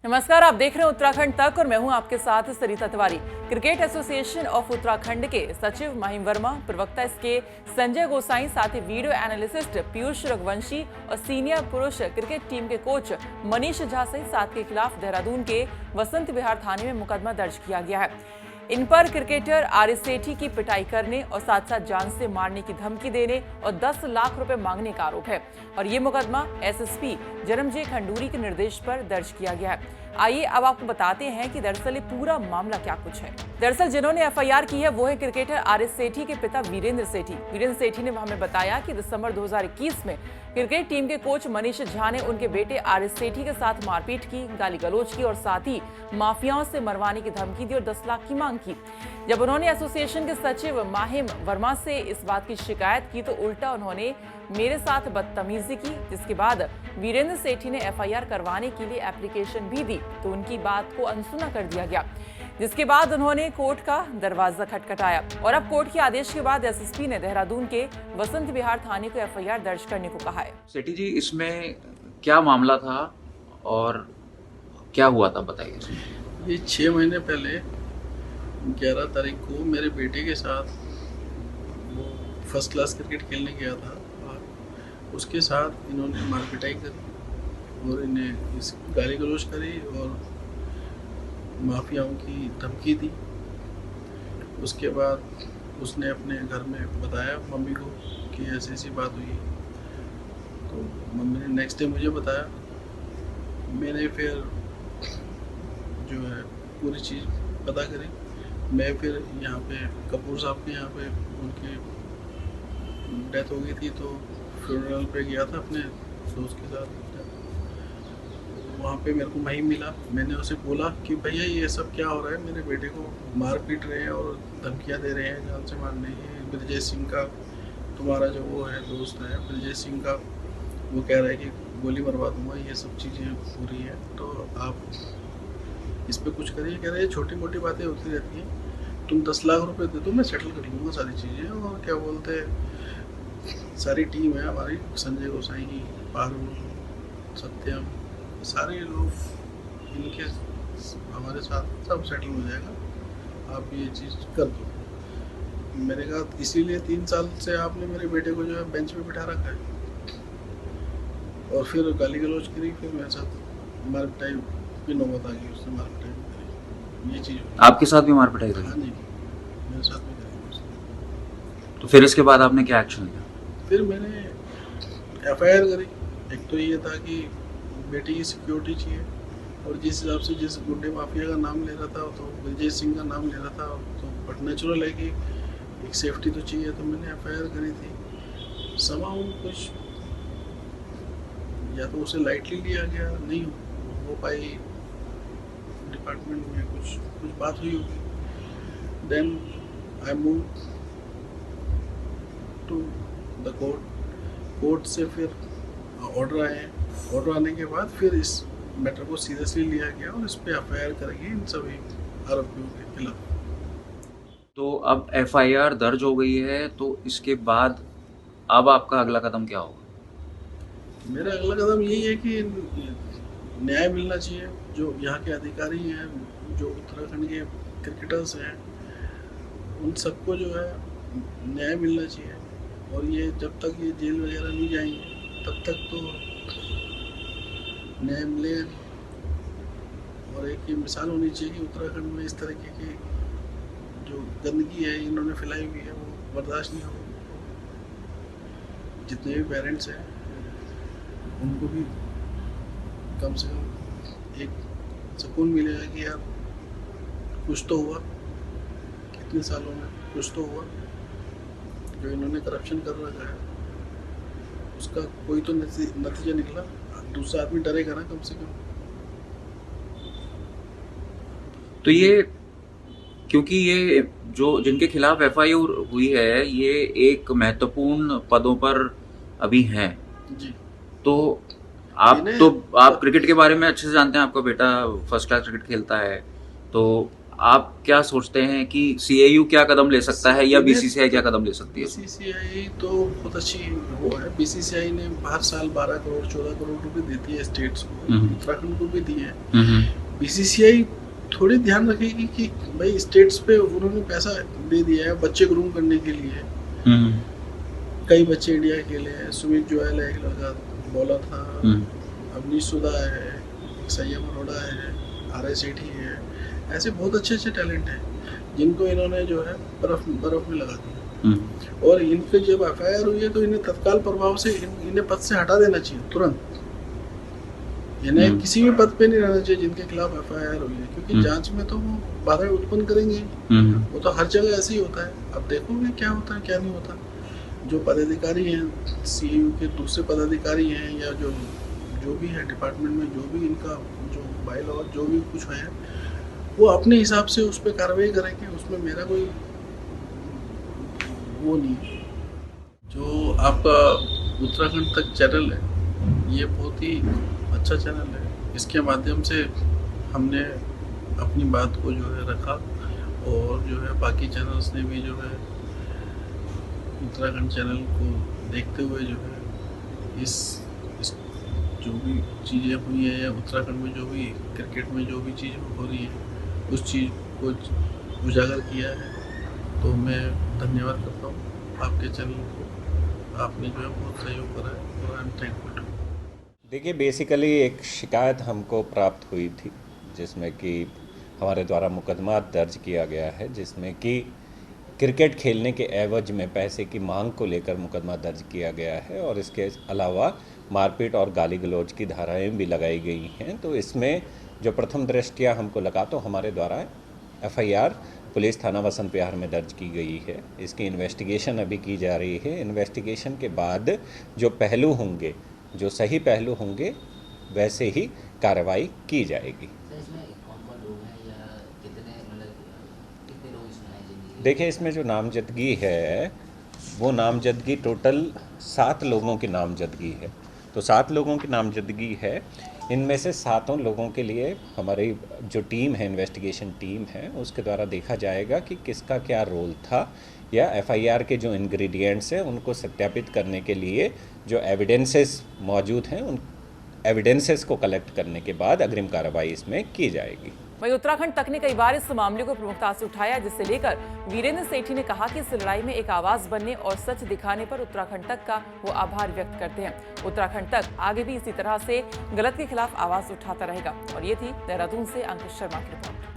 नमस्कार, आप देख रहे हैं उत्तराखंड तक और मैं हूं आपके साथ Sarita Tiwari. Cricket association of Uttarakhand के सचिव महिम वर्मा, प्रवक्ता इसके संजय गोसाई, साथ ही वीडियो एनालिस्ट पीयूष रघुवंशी और सीनियर पुरुष क्रिकेट टीम के कोच मनीष झा सहित 7 के खिलाफ देहरादून के वसंत विहार थाने में मुकदमा दर्ज किया गया है। इन पर क्रिकेटर आरिस सेठी की पिटाई करने और साथ साथ जान से मारने की धमकी देने और 10 लाख रुपए मांगने का आरोप है और ये मुकदमा एसएसपी जरमजे खंडूरी के निर्देश पर दर्ज किया गया है। आइए अब आपको बताते हैं कि दरअसल ये पूरा मामला क्या कुछ है। दरअसल जिन्होंने एफआईआर की है वो है क्रिकेटर आरिस सेठी के पिता वीरेंद्र सेठी। वीरेंद्र सेठी ने हमें बताया कि दिसंबर 2021 में क्रिकेट टीम के कोच मनीष झा ने उनके बेटे आरिस सेठी के साथ मारपीट की, गाली गलौज की और साथ ही माफियाओं से मरवाने की धमकी दी और 10 लाख की मांग की। जब उन्होंने एसोसिएशन के सचिव महिम वर्मा से इस बात की शिकायत की तो उल्टा उन्होंने मेरे साथ बदतमीजी की, जिसके बाद वीरेंद्र सेठी ने एफआईआर करवाने के लिए एप्लीकेशन भी दी तो उनकी बात को अनसुना कर दिया गया, जिसके बाद उन्होंने कोर्ट का दरवाजा खटखटाया और अब कोर्ट के आदेश के बाद एसएसपी ने देहरादून के वसंत विहार थाने को एफआईआर दर्ज करने को कहा है। सेठी जी, इसमें क्या मामला था और क्या हुआ था बताइए। ये 6 महीने पहले 11 तारीख को मेरे बेटे के साथ वो फर्स्ट क्लास क्रिकेट खेलने गया था और उसके साथ इन्होंने मारपिटाई करी और इन्हें इस गाली गलौज करी और माफियाओं की धमकी दी। उसके बाद उसने अपने घर में बताया मम्मी को कि ऐसी ऐसी बात हुई, तो मम्मी ने नेक्स्ट डे मुझे बताया। मैंने फिर जो है पूरी चीज़ पता करी। मैं फिर यहाँ पे कपूर साहब के यहाँ पे उनकी डेथ हो गई थी तो फ्यूनरल पे गया था अपने दोस्त के साथ। वहाँ पे मेरे को महिम मिला। मैंने उसे बोला कि भैया ये सब क्या हो रहा है, मेरे बेटे को मार पीट रहे हैं और धमकियाँ दे रहे हैं जान से मारने। ये ब्रजेश सिंह का तुम्हारा जो वो है दोस्त है ब्रजेश सिंह का, वो कह रहा है कि गोली मरवा दूंगा। ये सब चीज़ें हो रही हैं तो आप इस पर कुछ करिए। कह रहे हैं छोटी मोटी बातें होती रहती हैं, तुम 10 लाख रुपए दे दो, मैं सेटल कर लूँगा सारी चीज़ें। और क्या बोलते हैं, सारी टीम है हमारी, संजय गोसाई, पारुल, सत्यम, सारे लोग इनके हमारे साथ सब सेटल हो जाएगा, आप ये चीज़ कर दो। मैंने कहा इसीलिए 3 साल से आपने मेरे बेटे को जो है बेंच पे बिठा रखा है। और फिर गाली गलौज करी, फिर मेरे साथ मार पिटाई की नौबत आ गई, उसने मार पिटाई करी। ये चीज़ आपके साथ भी मार पिटाई करी? हाँ जी, मेरे साथ भी करी उसने। तो फिर इसके बाद आपने क्या एक्शन लिया? फिर मैंने एफआईआर करी। एक तो ये था कि बेटी की सिक्योरिटी चाहिए और जिस हिसाब से जिस गुंडे माफिया का नाम ले रहा था तो ब्रजेश सिंह का नाम ले रहा था, तो बट नेचुरल है कि एक सेफ्टी तो चाहिए। तो मैंने एफआईआर करी थी। समाउ कुछ या तो उसे लाइटली लिया गया, नहीं हो पाई डिपार्टमेंट में, कुछ बात हुई होगी। Then I move to the court से फिर ऑर्डर आए। ऑर्डर आने के बाद फिर इस मैटर को सीरियसली लिया गया और इस पे एफआईआर करेगी इन सभी आरोपियों के खिलाफ। तो अब एफआईआर दर्ज हो गई है, तो इसके बाद अब आपका अगला कदम क्या होगा? मेरा अगला कदम यही है कि न्याय मिलना चाहिए। जो यहाँ के अधिकारी हैं, जो उत्तराखंड के क्रिकेटर्स हैं, उन सबको जो है न्याय मिलना चाहिए। और ये जब तक ये जेल वगैरह नहीं जाएंगे तब तक तो न्याय मिलेगा। और एक ये मिसाल होनी चाहिए कि उत्तराखंड में इस तरीके की जो गंदगी है इन्होंने फैलाई हुई है वो बर्दाश्त नहीं होगी। जितने भी पेरेंट्स हैं उनको भी कम से कम एक सुकून मिलेगा कि यार कुछ तो हुआ, कितने सालों में कुछ तो हुआ। जो इन्होंने करप्शन कर रखा है उसका कोई तो नतीजा निकला, दूसरा आदमी डरेगा ना कम से कम। तो ये क्योंकि ये जो जिनके खिलाफ एफआईआर हुई है ये एक महत्वपूर्ण पदों पर अभी हैं जी, तो आप क्रिकेट के बारे में अच्छे से जानते हैं, आपका बेटा फर्स्ट क्लास क्रिकेट खेलता है, तो आप क्या सोचते हैं कि सीएयू क्या कदम ले सकता है या बीसीसीआई क्या कदम ले सकती है? बीसीसीआई तो बहुत अच्छी वो है। बीसीसीआई ने हर साल 12 करोड़ 14 करोड़ रुपए देती है स्टेट्स को, उत्तराखंड को भी दिए हैं। बीसीसीआई थोड़ी ध्यान रखेगी कि भाई स्टेट्स पे उन्होंने पैसा दे दिया है बच्चे ग्रूम करने के लिए। कई बच्चे इंडिया खेले हैं, सुमित जोयल है एक लड़का बॉलर था, अवनीश सुधा है, संयम अरोड़ा है, आर.एस. सेठी है, ऐसे बहुत अच्छे अच्छे टैलेंट हैं जिनको इन्होंने जो है बर्फ में लगा दिया। और इन पे जब एफआईआर हुई है तो इन्हें तत्काल प्रभाव से इन्हें पद से हटा देना चाहिए तुरंत। इन्हें किसी भी पद पे नहीं रहना चाहिए जिनके खिलाफ एफआईआर हुई है, क्योंकि जांच में तो वो बाधा उत्पन्न करेंगे। वो तो हर जगह ऐसे ही होता है। अब देखोगे क्या होता है क्या नहीं होता। जो पदाधिकारी हैं सीएयू के, दूसरे पदाधिकारी हैं या जो भी है डिपार्टमेंट में, जो भी इनका जो बायलॉ जो भी कुछ है वो अपने हिसाब से उस पर कार्रवाई करेंगे। उसमें मेरा कोई वो नहीं है। जो आपका उत्तराखंड तक चैनल है ये बहुत ही अच्छा चैनल है। इसके माध्यम से हमने अपनी बात को जो है रखा और जो है बाकी चैनल्स ने भी जो है उत्तराखंड चैनल को देखते हुए जो है इस जो भी चीज़ें हुई है या उत्तराखंड में जो भी क्रिकेट में जो भी चीज़ हो रही है उस चीज़ को उजागर किया है। तो मैं धन्यवाद करता हूँ आपके चैनल को। आपने जो है बहुत सहयोग करा है और आई एम थैंकफुल। देखिए, बेसिकली एक शिकायत हमको प्राप्त हुई थी जिसमें कि हमारे द्वारा मुकदमा दर्ज किया गया है, जिसमें कि क्रिकेट खेलने के एवज में पैसे की मांग को लेकर मुकदमा दर्ज किया गया है और इसके अलावा मारपीट और गाली गलौज की धाराएं भी लगाई गई हैं। तो इसमें जो प्रथम दृष्टया हमको लगा तो हमारे द्वारा एफआईआर पुलिस थाना वसंत विहार में दर्ज की गई है। इसकी इन्वेस्टिगेशन अभी की जा रही है। इन्वेस्टिगेशन के बाद जो पहलू होंगे, जो सही पहलू होंगे, वैसे ही कार्रवाई की जाएगी। देखिए, इसमें जो नामजदगी है वो नामजदगी टोटल 7 लोगों की नामजदगी है। तो 7 लोगों की नामजदगी है। इनमें से 7 लोगों के लिए हमारी जो टीम है, इन्वेस्टिगेशन टीम है, उसके द्वारा देखा जाएगा कि किसका क्या रोल था या एफआईआर के जो इंग्रेडिएंट्स हैं उनको सत्यापित करने के लिए जो एविडेंसेस मौजूद हैं उन एविडेंसेस को कलेक्ट करने के बाद अग्रिम कार्रवाई इसमें की जाएगी। वहीं उत्तराखंड तक ने कई बार इस मामले को प्रमुखता से उठाया, जिसे लेकर वीरेंद्र सेठी ने कहा कि इस लड़ाई में एक आवाज बनने और सच दिखाने पर उत्तराखंड तक का वो आभार व्यक्त करते हैं। उत्तराखंड तक आगे भी इसी तरह से गलत के खिलाफ आवाज उठाता रहेगा। और ये थी देहरादून से अंकुश शर्मा की रिपोर्ट।